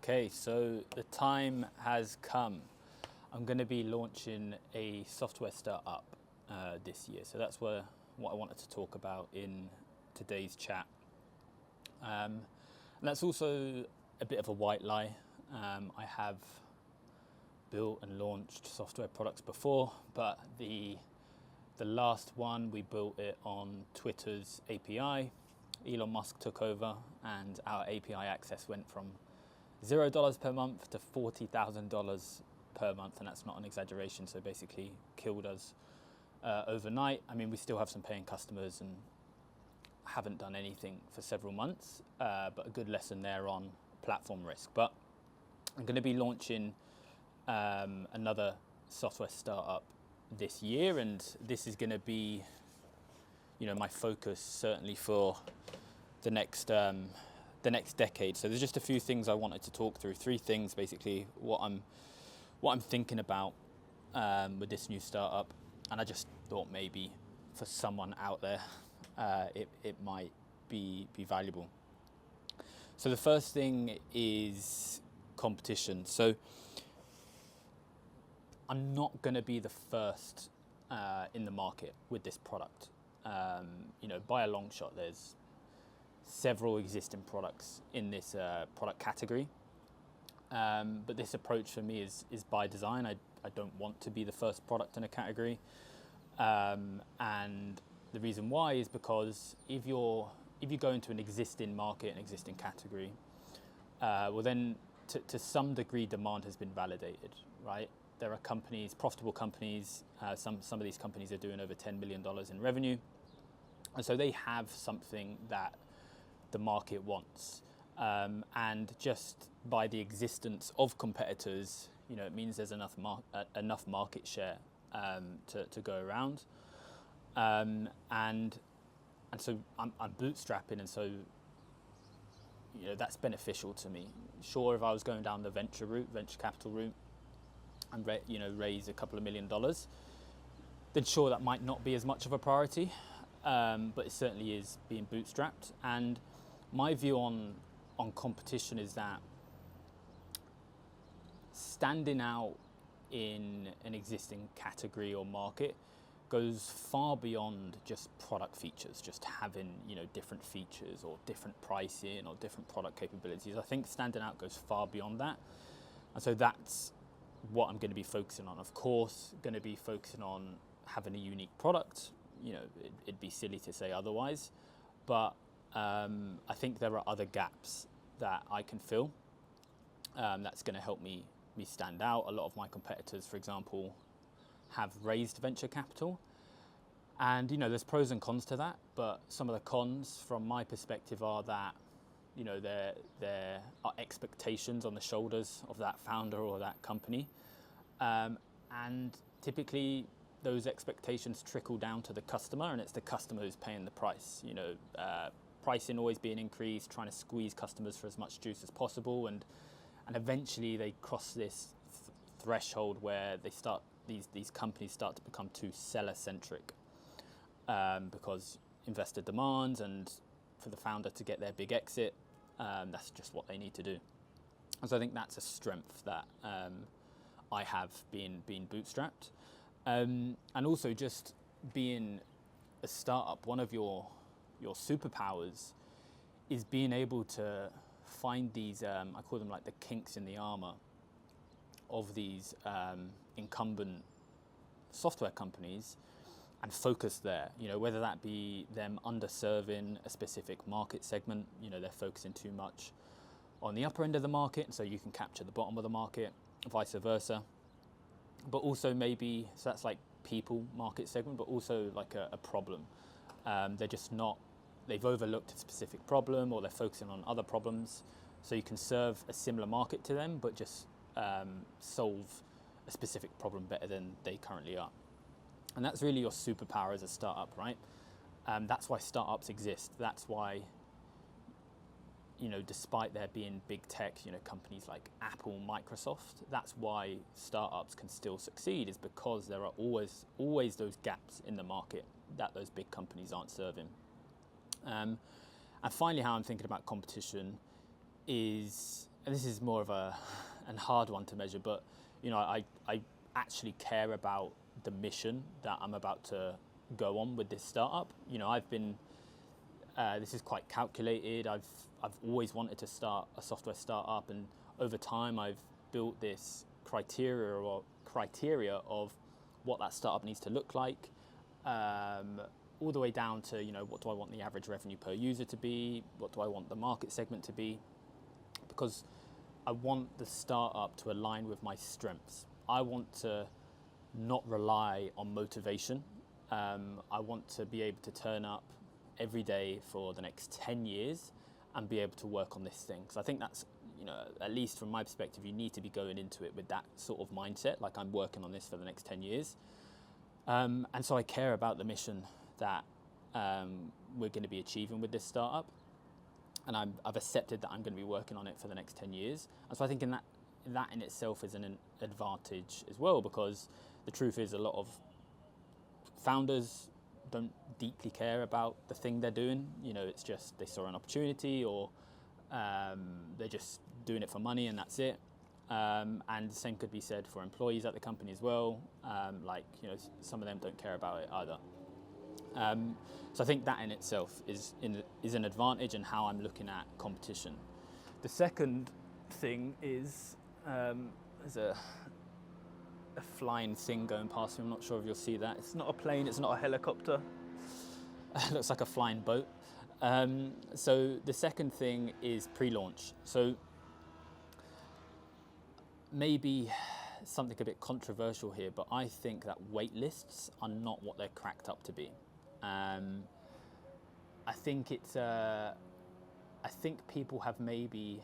Okay, so the time has come. I'm going to be launching a software startup this year. So that's what I wanted to talk about in today's chat. And that's also a bit of a white lie. I have built and launched software products before, but the last one, we built it on Twitter's API. Elon Musk took over and our API access went from $0 per month to $40,000 per month, and that's not an exaggeration. So basically killed us overnight. I mean, we still have some paying customers and haven't done anything for several months, but a good lesson there on platform risk. But I'm going to be launching another software startup this year, and this is going to be, my focus certainly for the next decade. So there's just a few things I wanted to talk through. Three things basically. What I'm thinking about with this new startup, and I just thought maybe for someone out there, it might be valuable. So the first thing is competition. So I'm not going to be the first in the market with this product. By a long shot, there's several existing products in this product category. But this approach for me is by design. I don't want to be the first product in a category. And the reason why is because if you go into an existing market, an existing category, well then to some degree demand has been validated, right? There are companies, profitable companies, some of these companies are doing over $10 million in revenue. And so they have something that the market wants. And just by the existence of competitors, it means there's enough market share to go around. And so I'm bootstrapping, and so that's beneficial to me. Sure, if I was going down the venture capital route, and raise a couple of $1 million, then sure, that might not be as much of a priority, but it certainly is being bootstrapped. And my view on competition is that standing out in an existing category or market goes far beyond just product features, just having different features or different pricing or different product capabilities. I think standing out goes far beyond that, and so that's what I'm going to be focusing on. Of course, going to be focusing on having a unique product. It'd be silly to say otherwise, but I think there are other gaps that I can fill. That's going to help me stand out. A lot of my competitors, for example, have raised venture capital, and there's pros and cons to that. But some of the cons, from my perspective, are that there are expectations on the shoulders of that founder or that company, and typically those expectations trickle down to the customer, and it's the customer who's paying the price. Pricing always being increased, trying to squeeze customers for as much juice as possible, and eventually they cross this threshold where these companies start to become too seller-centric, because investor demands, and for the founder to get their big exit, that's just what they need to do. And so I think that's a strength that I have being bootstrapped, and also just being a startup. One of your superpowers is being able to find these, I call them like the kinks in the armor of these incumbent software companies, and focus there, whether that be them underserving a specific market segment, they're focusing too much on the upper end of the market, so you can capture the bottom of the market, vice versa. But also maybe, so that's like people market segment, but also like a problem. They're just not, they've overlooked a specific problem, or they're focusing on other problems, so you can serve a similar market to them, but just solve a specific problem better than they currently are. And that's really your superpower as a startup, right? That's why startups exist. That's why, despite there being big tech, companies like Apple, Microsoft, that's why startups can still succeed, is because there are always those gaps in the market that those big companies aren't serving. And finally, how I'm thinking about competition is and this is more of a hard one to measure, but I actually care about the mission that I'm about to go on with this startup. I've been this is quite calculated. I've always wanted to start a software startup, and over time I've built this criteria of what that startup needs to look like, all the way down to what do I want the average revenue per user to be, what do I want the market segment to be, because I want the startup to align with my strengths. I want to not rely on motivation. I want to be able to turn up every day for the next 10 years and be able to work on this thing. So I think that's, at least from my perspective, you need to be going into it with that sort of mindset, like I'm working on this for the next 10 years. And so I care about the mission that we're going to be achieving with this startup. And I've accepted that I'm going to be working on it for the next 10 years. And so I think that in itself is an advantage as well, because the truth is a lot of founders don't deeply care about the thing they're doing. It's just they saw an opportunity, or they're just doing it for money and that's it. And the same could be said for employees at the company as well. Some of them don't care about it either. So I think that in itself is an advantage in how I'm looking at competition. The second thing is there's a flying thing going past me. I'm not sure if you'll see that. It's not a plane, it's not a helicopter. It looks like a flying boat. So the second thing is pre-launch. So maybe something a bit controversial here, but I think that wait lists are not what they're cracked up to be. I think people have maybe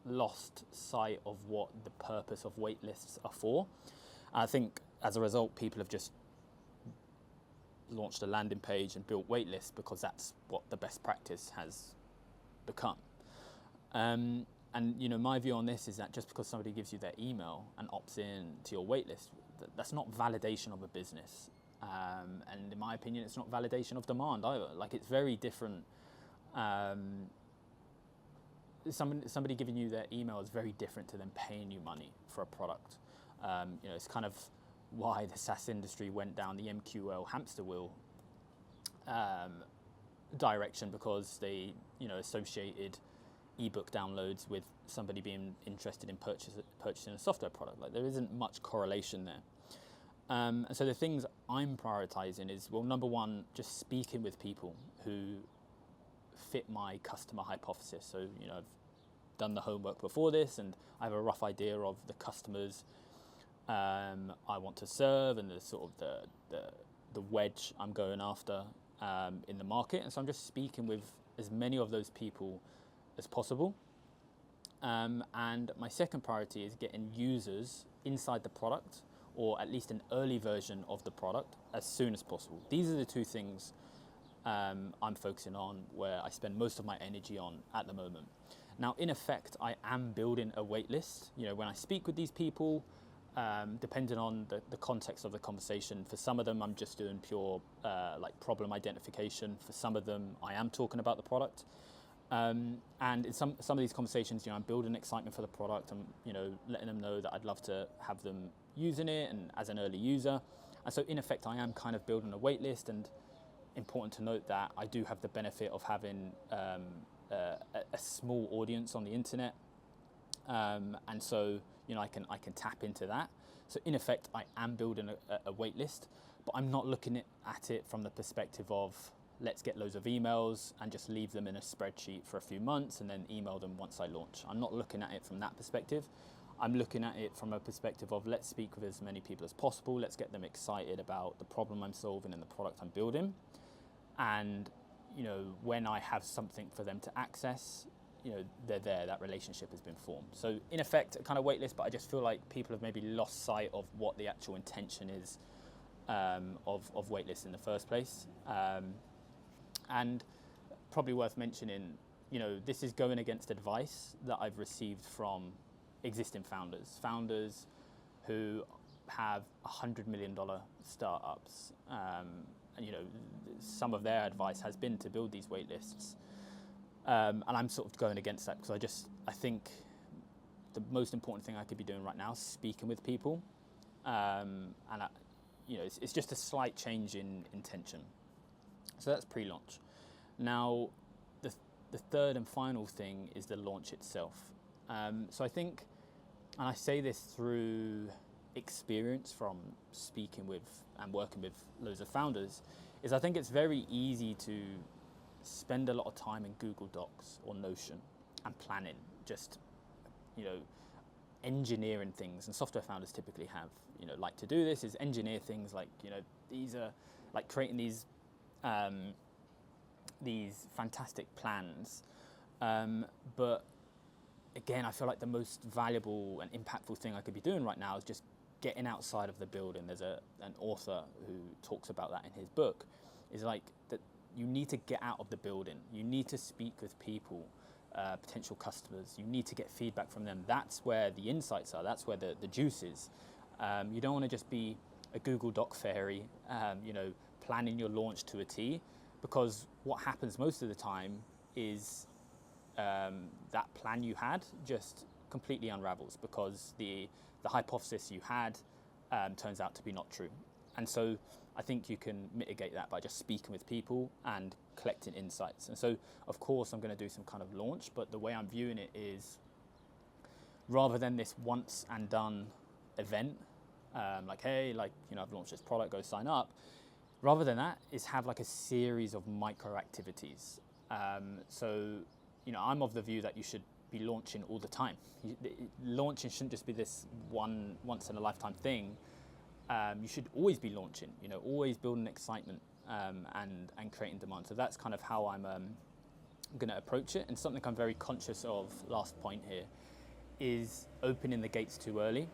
lost sight of what the purpose of wait lists are for. I think as a result, people have just launched a landing page and built wait lists because that's what the best practice has become. And my view on this is that just because somebody gives you their email and opts in to your wait list, that's not validation of a business. And in my opinion, it's not validation of demand either. Like, it's very different. Somebody giving you their email is very different to them paying you money for a product. It's kind of why the SaaS industry went down the MQL hamster wheel direction, because they associated ebook downloads with somebody being interested in purchasing a software product. Like, there isn't much correlation there. And so the things I'm prioritizing is, well, number one, just speaking with people who fit my customer hypothesis. So, I've done the homework before this, and I have a rough idea of the customers I want to serve and the sort of the wedge I'm going after in the market. And so I'm just speaking with as many of those people as possible. And my second priority is getting users inside the product, or at least an early version of the product, as soon as possible. These are the two things I'm focusing on, where I spend most of my energy on at the moment. Now, in effect, I am building a wait list. When I speak with these people, depending on the context of the conversation, for some of them I'm just doing pure problem identification. For some of them I am talking about the product. And in some of these conversations, I'm building excitement for the product. I'm letting them know that I'd love to have them using it and as an early user. And so in effect, I am kind of building a wait list. And important to note that I do have the benefit of having a small audience on the internet, and so I can tap into that. So in effect, I am building a wait list, but I'm not looking at it from the perspective of let's get loads of emails and just leave them in a spreadsheet for a few months and then email them once I launch. I'm not looking at it from that perspective. I'm looking at it from a perspective of let's speak with as many people as possible. Let's get them excited about the problem I'm solving and the product I'm building. And when I have something for them to access, they're there. That relationship has been formed. So in effect, a kind of wait list, but I just feel like people have maybe lost sight of what the actual intention is of wait lists in the first place. And probably worth mentioning, this is going against advice that I've received from existing founders who have $100 million startups. And some of their advice has been to build these wait lists. And I'm sort of going against that because I think the most important thing I could be doing right now is speaking with people. It's just a slight change in intention. So that's pre-launch. Now, the third and final thing is the launch itself. So I think, and I say this through experience from speaking with and working with loads of founders, is I think it's very easy to spend a lot of time in Google Docs or Notion and planning, just, engineering things. And software founders typically like to do this, is engineer things like, these are like creating these fantastic plans. But again, I feel like the most valuable and impactful thing I could be doing right now is just getting outside of the building. There's an author who talks about that in his book, is like that you need to get out of the building. You need to speak with people, potential customers. You need to get feedback from them. That's where the insights are. That's where the juice is. You don't want to just be a Google Doc fairy, planning your launch to a T, because what happens most of the time is that plan you had just completely unravels because the hypothesis you had turns out to be not true. And so I think you can mitigate that by just speaking with people and collecting insights. And so, of course, I'm going to do some kind of launch, but the way I'm viewing it is, rather than this once and done event, I've launched this product, go sign up. Rather than that, is have like a series of micro activities. I'm of the view that you should be launching all the time. Launching shouldn't just be this once in a lifetime thing. You should always be launching, always building excitement and creating demand. So that's kind of how I'm going to approach it. And something I'm very conscious of, last point here, is opening the gates too early.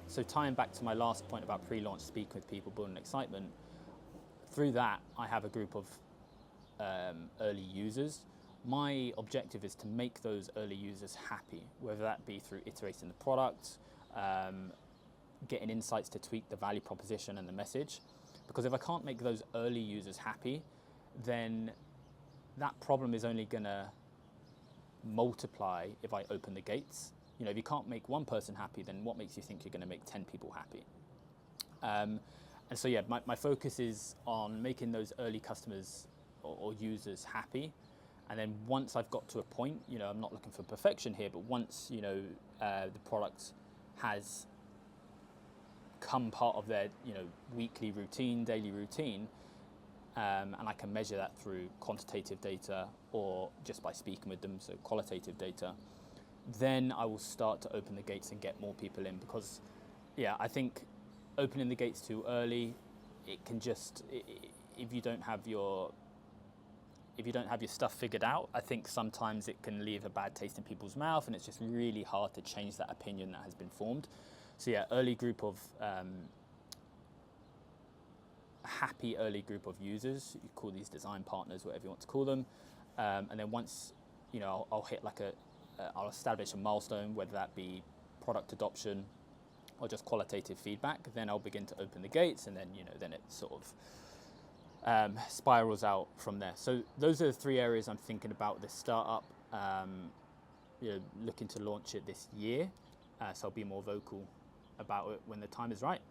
So tying back to my last point about pre-launch, speaking with people, building excitement, through that I have a group of early users. My objective is to make those early users happy, whether that be through iterating the product, getting insights to tweak the value proposition and the message. Because if I can't make those early users happy, then that problem is only going to multiply if I open the gates. If you can't make one person happy, then what makes you think you're going to make 10 people happy? And so, my focus is on making those early customers or users happy. And then once I've got to a point, I'm not looking for perfection here, but once, the product has become part of their, weekly routine, daily routine, and I can measure that through quantitative data or just by speaking with them, so qualitative data, then I will start to open the gates and get more people in. Because, I think opening the gates too early, it can just, if you don't have your stuff figured out, I think sometimes it can leave a bad taste in people's mouth, and it's just really hard to change that opinion that has been formed. So early group of happy early group of users. You call these design partners, whatever you want to call them, and then once I'll hit I'll establish a milestone, whether that be product adoption or just qualitative feedback. Then I'll begin to open the gates, and then then it sort of spirals out from there. So those are the three areas I'm thinking about this startup. Looking to launch it this year, so I'll be more vocal about it when the time is right.